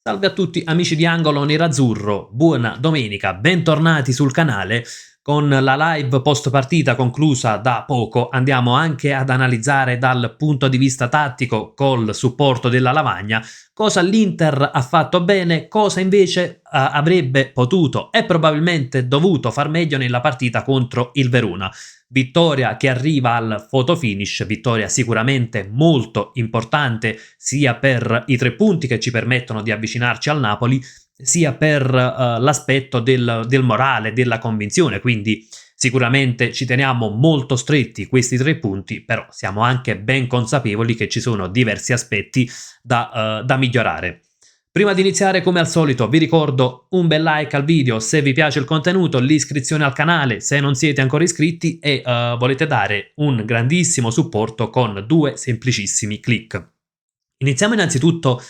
Salve a tutti amici di Angolo Nerazzurro, buona domenica, bentornati sul canale. Con la live post partita conclusa da poco andiamo anche ad analizzare dal punto di vista tattico, col supporto della lavagna, cosa l'Inter ha fatto bene, cosa invece avrebbe potuto e probabilmente dovuto far meglio nella partita contro il Verona. Vittoria che arriva al photo finish, vittoria sicuramente molto importante sia per i 3 punti che ci permettono di avvicinarci al Napoli, sia per l'aspetto del morale, della convinzione. Quindi sicuramente ci teniamo molto stretti questi 3 punti, però siamo anche ben consapevoli che ci sono diversi aspetti da migliorare. Prima di iniziare, come al solito, vi ricordo un bel like al video se vi piace il contenuto, l'iscrizione al canale se non siete ancora iscritti e volete dare un grandissimo supporto con 2 semplicissimi click. Iniziamo innanzitutto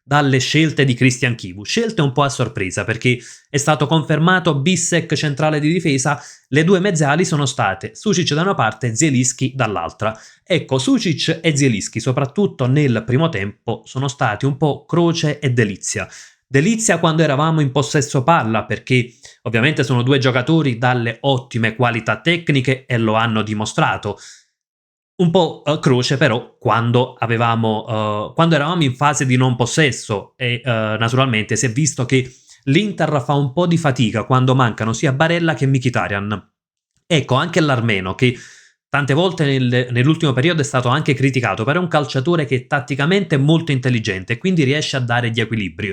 dalle scelte di Christian Chivu, scelte un po' a sorpresa perché è stato confermato Bissek centrale di difesa, le 2 mezzali sono state Sušić da una parte e Zielinski dall'altra. Ecco, Sušić e Zielinski soprattutto nel primo tempo sono stati un po' croce e delizia. Delizia quando eravamo in possesso palla perché ovviamente sono 2 giocatori dalle ottime qualità tecniche e lo hanno dimostrato. Un po' croce però quando eravamo in fase di non possesso e naturalmente si è visto che l'Inter fa un po' di fatica quando mancano sia Barella che Mkhitaryan. Ecco, anche l'Armeno che tante volte nell'ultimo periodo è stato anche criticato, però è un calciatore che tatticamente è molto intelligente e quindi riesce a dare gli equilibri.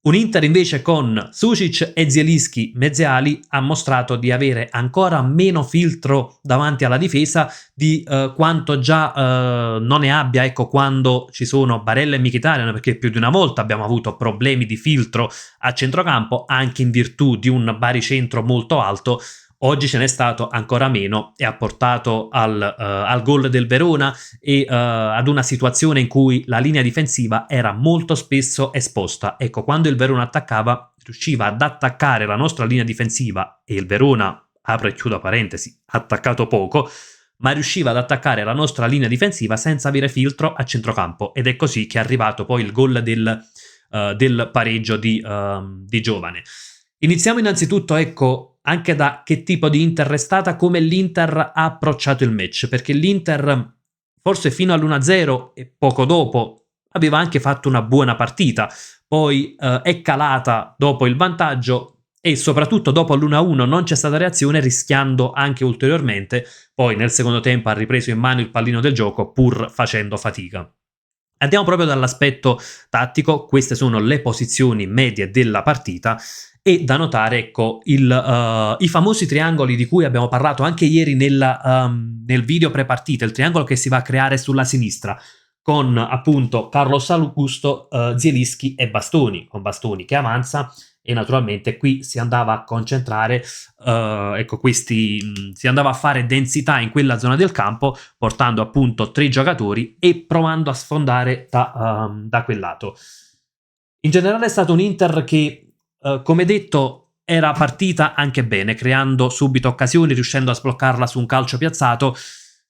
Un Inter invece con Sušić e Zielinski mezziali ha mostrato di avere ancora meno filtro davanti alla difesa di quanto già non ne abbia, ecco, quando ci sono Barella e Mkhitaryan, perché più di una volta abbiamo avuto problemi di filtro a centrocampo anche in virtù di un baricentro molto alto. Oggi ce n'è stato ancora meno e ha portato al gol del Verona e ad una situazione in cui la linea difensiva era molto spesso esposta. Ecco, quando il Verona attaccava, riusciva ad attaccare la nostra linea difensiva e il Verona, apro e chiudo parentesi, ha attaccato poco, ma riusciva ad attaccare la nostra linea difensiva senza avere filtro a centrocampo ed è così che è arrivato poi il gol del pareggio di Giovane. Iniziamo innanzitutto, ecco, anche da che tipo di Inter è stata, come l'Inter ha approcciato il match, perché l'Inter forse fino all'1-0 e poco dopo aveva anche fatto una buona partita, poi è calata dopo il vantaggio e soprattutto dopo l'1-1 non c'è stata reazione, rischiando anche ulteriormente, poi nel secondo tempo ha ripreso in mano il pallino del gioco pur facendo fatica. Andiamo proprio dall'aspetto tattico, queste sono le posizioni medie della partita e da notare, ecco, i famosi triangoli di cui abbiamo parlato anche ieri nel video pre-partita, il triangolo che si va a creare sulla sinistra, con appunto Carlos Augusto, Zielinski e Bastoni, con Bastoni che avanza e naturalmente qui si andava a concentrare, ecco, si andava a fare densità in quella zona del campo, portando appunto 3 giocatori e provando a sfondare da quel lato. In generale è stato un Inter che, come detto, era partita anche bene, creando subito occasioni, riuscendo a sbloccarla su un calcio piazzato,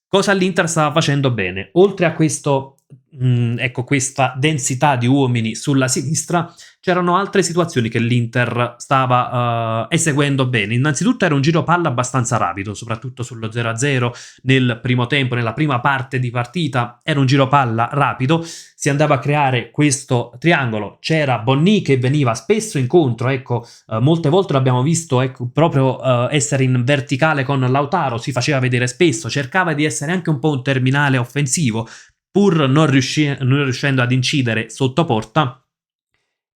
cosa l'Inter stava facendo bene. Oltre a ecco, questa densità di uomini sulla sinistra, c'erano altre situazioni che l'Inter stava eseguendo bene. Innanzitutto era un giro palla abbastanza rapido, soprattutto sullo 0-0 nel primo tempo, nella prima parte di partita, era un giro palla rapido, si andava a creare questo triangolo, c'era Bonni che veniva spesso incontro, ecco, molte volte l'abbiamo visto, ecco, proprio essere in verticale con Lautaro, si faceva vedere spesso, cercava di essere anche un po' un terminale offensivo, pur non riuscendo ad incidere sotto porta.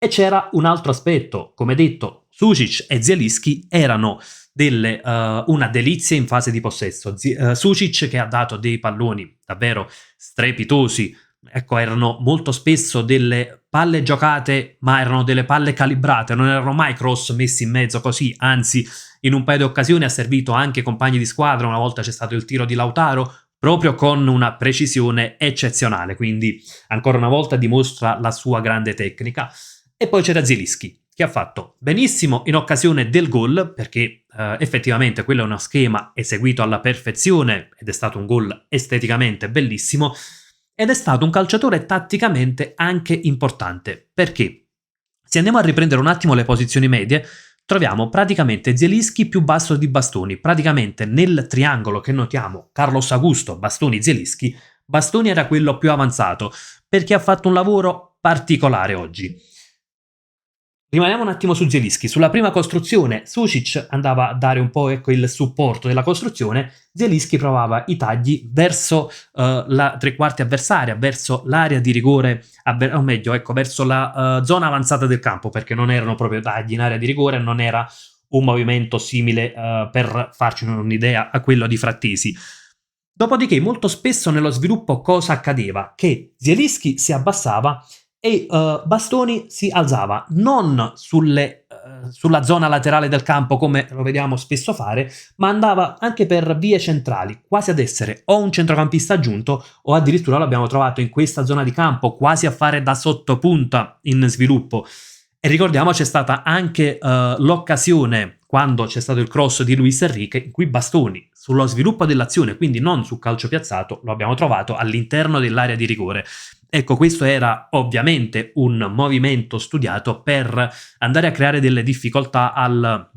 E c'era un altro aspetto, come detto, Sušić e Zielinski erano una delizia in fase di possesso. Sušić che ha dato dei palloni davvero strepitosi, ecco, erano molto spesso delle palle giocate, ma erano delle palle calibrate, non erano mai cross messi in mezzo così, anzi in un paio di occasioni ha servito anche compagni di squadra, una volta c'è stato il tiro di Lautaro, proprio con una precisione eccezionale, quindi ancora una volta dimostra la sua grande tecnica. E poi c'era Zielinski, che ha fatto benissimo in occasione del gol, perché effettivamente quello è uno schema eseguito alla perfezione ed è stato un gol esteticamente bellissimo, ed è stato un calciatore tatticamente anche importante. Perché? Se andiamo a riprendere un attimo le posizioni medie, troviamo praticamente Zielinski più basso di Bastoni. Praticamente nel triangolo che notiamo Carlos Augusto, Bastoni, Zielinski, Bastoni era quello più avanzato perché ha fatto un lavoro particolare oggi. Rimaniamo un attimo su Zielinski. Sulla prima costruzione Sušić andava a dare un po' il supporto della costruzione, Zielinski provava i tagli verso la tre quarti avversaria, verso l'area di rigore, o meglio, verso la zona avanzata del campo, perché non erano proprio tagli in area di rigore, non era un movimento simile, per farci un'idea, a quello di Frattesi. Dopodiché molto spesso nello sviluppo cosa accadeva? Che Zielinski si abbassava e Bastoni si alzava non sulla zona laterale del campo come lo vediamo spesso fare, ma andava anche per vie centrali, quasi ad essere o un centrocampista aggiunto o addirittura l'abbiamo trovato in questa zona di campo quasi a fare da sottopunta in sviluppo. E ricordiamo c'è stata anche l'occasione quando c'è stato il cross di Luis Enrique in cui Bastoni sullo sviluppo dell'azione, quindi non sul calcio piazzato, lo abbiamo trovato all'interno dell'area di rigore. Ecco, questo era ovviamente un movimento studiato per andare a creare delle difficoltà al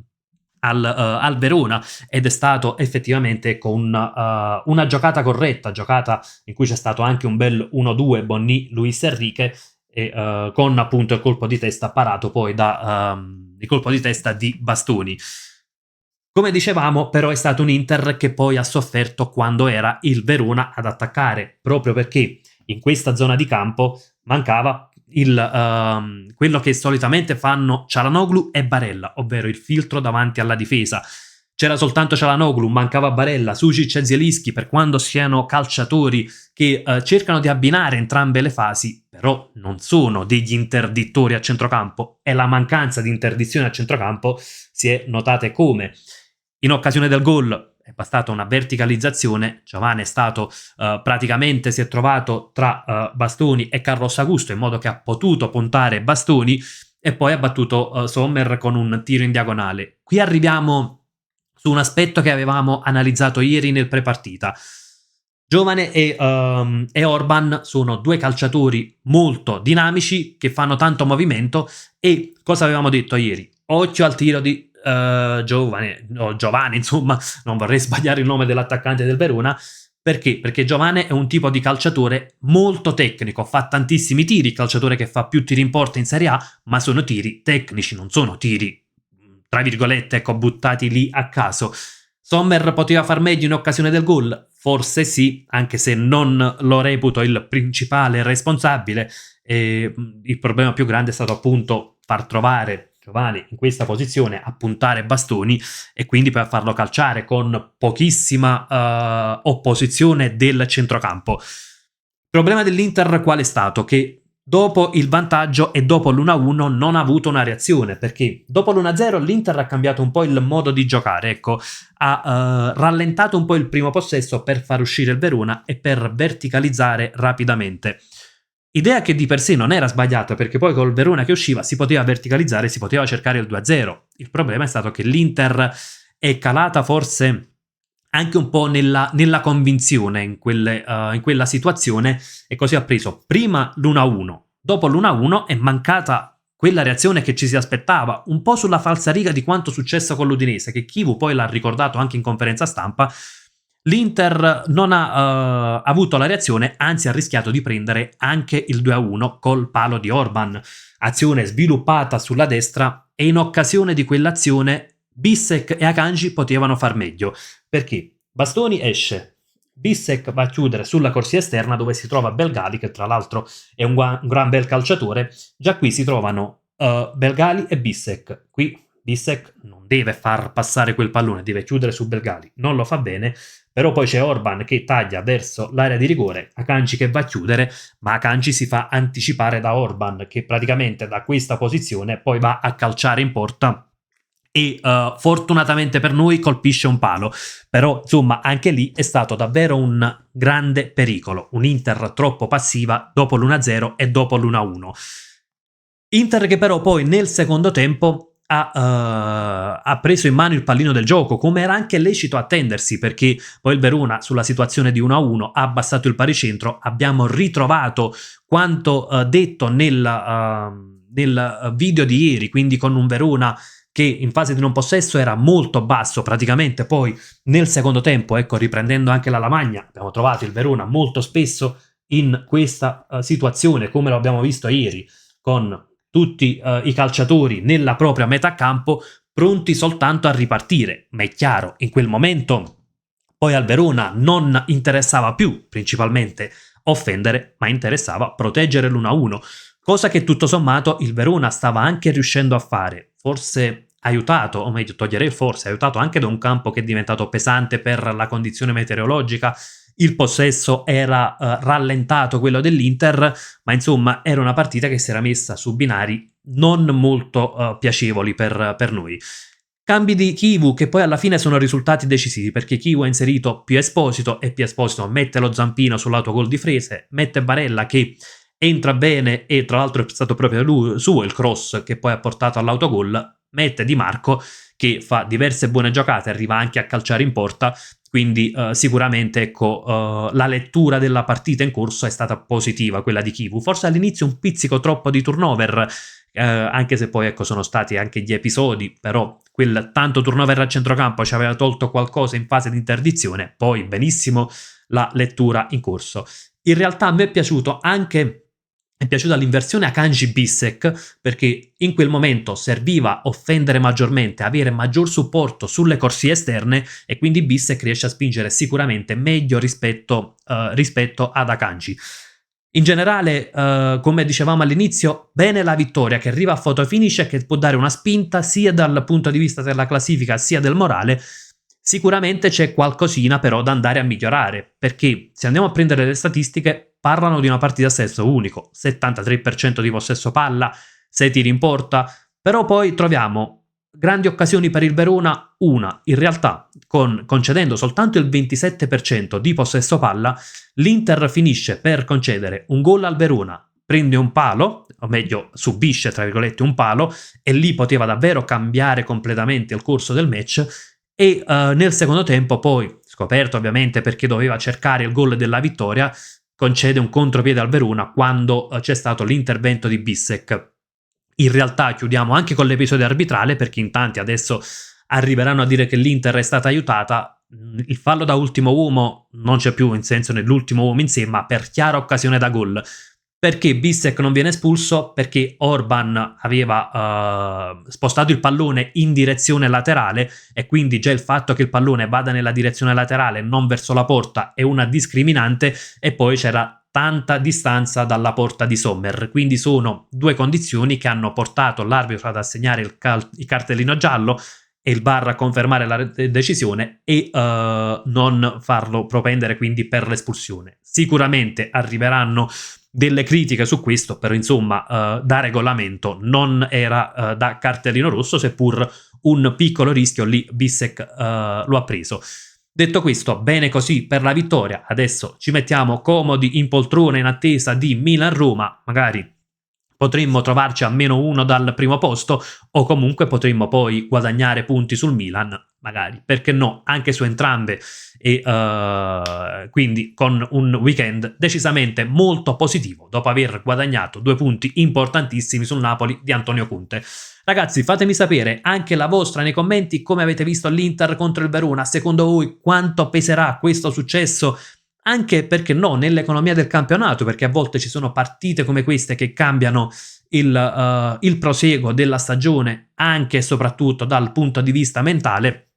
Verona, ed è stato effettivamente con una giocata corretta, giocata in cui c'è stato anche un bel 1-2 Bonni-Luis Enrique, e con appunto il colpo di testa parato poi il colpo di testa di Bastoni. Come dicevamo, però è stato un Inter che poi ha sofferto quando era il Verona ad attaccare, proprio perché in questa zona di campo mancava quello che solitamente fanno Çalhanoğlu e Barella, ovvero il filtro davanti alla difesa. C'era soltanto Çalhanoğlu, mancava Barella, Sušić e Zielinski, per quando siano calciatori che cercano di abbinare entrambe le fasi, però non sono degli interdittori a centrocampo, e la mancanza di interdizione a centrocampo si è notata come in occasione del gol è bastata una verticalizzazione, Giovane è stato praticamente si è trovato tra Bastoni e Carlos Augusto in modo che ha potuto puntare Bastoni e poi ha battuto Sommer con un tiro in diagonale. Qui arriviamo su un aspetto che avevamo analizzato ieri nel prepartita. Giovane e Orban sono due calciatori molto dinamici che fanno tanto movimento, e cosa avevamo detto ieri? Occhio al tiro di Giovane, insomma, non vorrei sbagliare il nome dell'attaccante del Verona. Perché? Perché Giovane è un tipo di calciatore molto tecnico, fa tantissimi tiri, calciatore che fa più tiri in porta in Serie A, ma sono tiri tecnici, non sono tiri, tra virgolette, buttati lì a caso. Sommer poteva far meglio in occasione del gol? Forse sì, anche se non lo reputo il principale responsabile. Il problema più grande è stato appunto far trovare Giovane in questa posizione a puntare Bastoni e quindi per farlo calciare con pochissima opposizione del centrocampo. Il problema dell'Inter qual è stato? Che dopo il vantaggio e dopo l'1-1 non ha avuto una reazione, perché dopo l'1-0 l'Inter ha cambiato un po' il modo di giocare, ecco, ha rallentato un po' il primo possesso per far uscire il Verona e per verticalizzare rapidamente. Idea che di per sé non era sbagliata, perché poi col Verona che usciva si poteva verticalizzare, si poteva cercare il 2-0. Il problema è stato che l'Inter è calata forse anche un po' nella convinzione in quella situazione, e così ha preso prima l'1-1. Dopo l'1-1 è mancata quella reazione che ci si aspettava, un po' sulla falsariga di quanto successo con l'Udinese, che Chivu poi l'ha ricordato anche in conferenza stampa. L'Inter non ha avuto la reazione, anzi ha rischiato di prendere anche il 2-1 col palo di Orban, azione sviluppata sulla destra, e in occasione di quell'azione Bissek e Akanji potevano far meglio, perché Bastoni esce, Bissek va a chiudere sulla corsia esterna dove si trova Belgali, che tra l'altro è un gran bel calciatore. Già qui si trovano Belgali e Bissek. Qui Bissek non deve far passare quel pallone, deve chiudere su Belgali, non lo fa bene. Però poi c'è Orban che taglia verso l'area di rigore, Akanji che va a chiudere, ma Akanji si fa anticipare da Orban, che praticamente da questa posizione poi va a calciare in porta e fortunatamente per noi colpisce un palo. Però insomma anche lì è stato davvero un grande pericolo, un Inter troppo passiva dopo l'1-0 e dopo l'1-1. Inter che però poi nel secondo tempo ha preso in mano il pallino del gioco, come era anche lecito attendersi, perché poi il Verona sulla situazione di 1-1 ha abbassato il baricentro. Abbiamo ritrovato quanto detto nel nel video di ieri, quindi con un Verona che in fase di non possesso era molto basso, praticamente poi nel secondo tempo, ecco, riprendendo anche la Lamagna, abbiamo trovato il Verona molto spesso in questa situazione, come lo abbiamo visto ieri, con tutti i calciatori nella propria metà campo, pronti soltanto a ripartire. Ma è chiaro, in quel momento poi al Verona non interessava più principalmente offendere, ma interessava proteggere l'1-1, cosa che tutto sommato il Verona stava anche riuscendo a fare, forse aiutato, o meglio toglierei forse, aiutato anche da un campo che è diventato pesante per la condizione meteorologica. Il possesso era rallentato, quello dell'Inter, ma insomma era una partita che si era messa su binari non molto piacevoli per noi. Cambi di Chivu che poi alla fine sono risultati decisivi, perché Chivu ha inserito Pio Esposito e Pio Esposito mette lo zampino sull'autogol di Frese, mette Barella che entra bene e tra l'altro è stato proprio lui, suo il cross che poi ha portato all'autogol, mette Di Marco che fa diverse buone giocate, arriva anche a calciare in porta, quindi sicuramente ecco, la lettura della partita in corso è stata positiva, quella di Chivu, forse all'inizio un pizzico troppo di turnover, anche se poi ecco sono stati anche gli episodi, però quel tanto turnover a centrocampo ci aveva tolto qualcosa in fase di interdizione, poi benissimo la lettura in corso. In realtà a me è piaciuta l'inversione a Kanji Bissek, perché in quel momento serviva offendere maggiormente, avere maggior supporto sulle corsie esterne, e quindi Bissek riesce a spingere sicuramente meglio rispetto ad Akanji. In generale, come dicevamo all'inizio, bene la vittoria che arriva a fotofinish e che può dare una spinta sia dal punto di vista della classifica sia del morale. Sicuramente c'è qualcosina però da andare a migliorare, perché se andiamo a prendere le statistiche parlano di una partita a senso unico, 73% di possesso palla, 6 tiri in porta, però poi troviamo grandi occasioni per il Verona, una, in realtà concedendo soltanto il 27% di possesso palla, l'Inter finisce per concedere un gol al Verona, prende un palo, o meglio subisce tra virgolette un palo, e lì poteva davvero cambiare completamente il corso del match, e nel secondo tempo poi, scoperto ovviamente perché doveva cercare il gol della vittoria, concede un contropiede al Verona quando c'è stato l'intervento di Bissek. In realtà chiudiamo anche con l'episodio arbitrale, perché in tanti adesso arriveranno a dire che l'Inter è stata aiutata. Il fallo da ultimo uomo non c'è più, in senso nell'ultimo uomo in sé, ma per chiara occasione da gol. Perché Bissek non viene espulso? Perché Orban aveva spostato il pallone in direzione laterale, e quindi già il fatto che il pallone vada nella direzione laterale, non verso la porta, è una discriminante, e poi c'era tanta distanza dalla porta di Sommer, quindi sono due condizioni che hanno portato l'arbitro ad assegnare il cartellino giallo e il VAR a confermare la decisione e non farlo propendere quindi per l'espulsione. Sicuramente arriveranno delle critiche su questo, però insomma da regolamento non era da cartellino rosso, seppur un piccolo rischio lì Bissek lo ha preso. Detto questo, bene così per la vittoria, adesso ci mettiamo comodi in poltrona in attesa di Milan-Roma, magari potremmo trovarci a -1 dal primo posto, o comunque potremmo poi guadagnare punti sul Milan, magari, perché no, anche su entrambe, e quindi con un weekend decisamente molto positivo, dopo aver guadagnato 2 punti importantissimi sul Napoli di Antonio Conte. Ragazzi, fatemi sapere anche la vostra nei commenti, come avete visto l'Inter contro il Verona, secondo voi quanto peserà questo successo, anche perché no, nell'economia del campionato, perché a volte ci sono partite come queste che cambiano il proseguo della stagione, anche e soprattutto dal punto di vista mentale.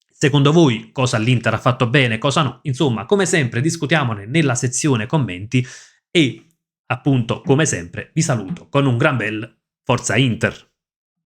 Secondo voi cosa l'Inter ha fatto bene, cosa no? Insomma, come sempre discutiamone nella sezione commenti, e appunto come sempre vi saluto con un gran bel Forza Inter!